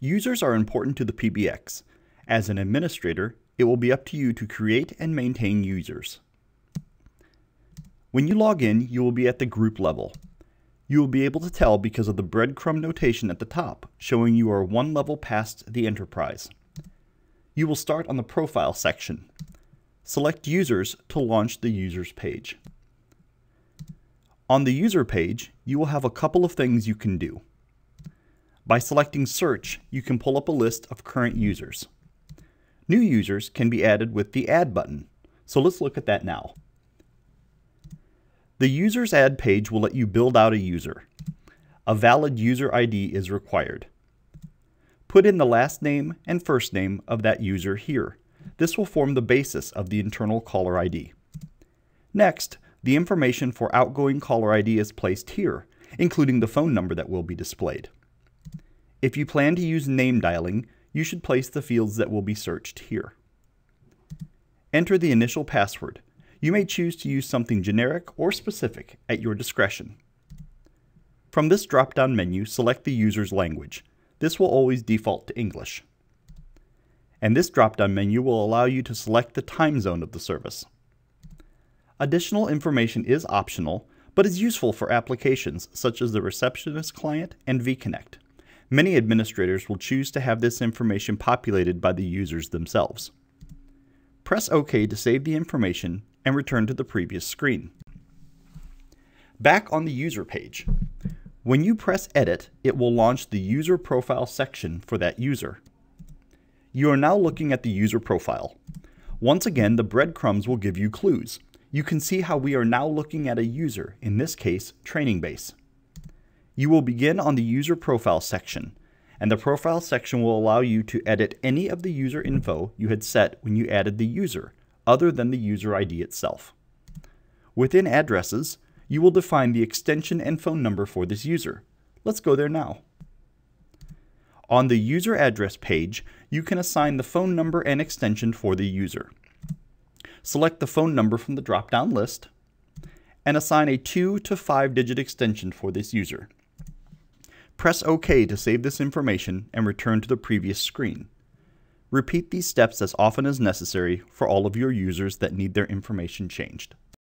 Users are important to the PBX. As an administrator, it will be up to you to create and maintain users. When you log in, you will be at the group level. You will be able to tell because of the breadcrumb notation at the top, showing you are one level past the enterprise. You will start on the profile section. Select Users to launch the Users page. On the User page, you will have a couple of things you can do. By selecting Search, you can pull up a list of current users. New users can be added with the Add button, so let's look at that now. The Users Add page will let you build out a user. A valid user ID is required. Put in the last name and first name of that user here. This will form the basis of the internal caller ID. Next, the information for outgoing caller ID is placed here, including the phone number that will be displayed. If you plan to use name dialing, you should place the fields that will be searched here. Enter the initial password. You may choose to use something generic or specific at your discretion. From this drop-down menu, select the user's language. This will always default to English. And this drop-down menu will allow you to select the time zone of the service. Additional information is optional, but is useful for applications such as the Receptionist Client and vConnect. Many administrators will choose to have this information populated by the users themselves. Press OK to save the information and return to the previous screen. Back on the user page. When you press Edit, it will launch the user profile section for that user. You are now looking at the user profile. Once again, the breadcrumbs will give you clues. You can see how we are now looking at a user, in this case, Training Base. You will begin on the user profile section, and the profile section will allow you to edit any of the user info you had set when you added the user, other than the user ID itself. Within addresses, you will define the extension and phone number for this user. Let's go there now. On the user address page, you can assign the phone number and extension for the user. Select the phone number from the drop-down list and assign a 2 to 5-digit extension for this user. Press OK to save this information and return to the previous screen. Repeat these steps as often as necessary for all of your users that need their information changed.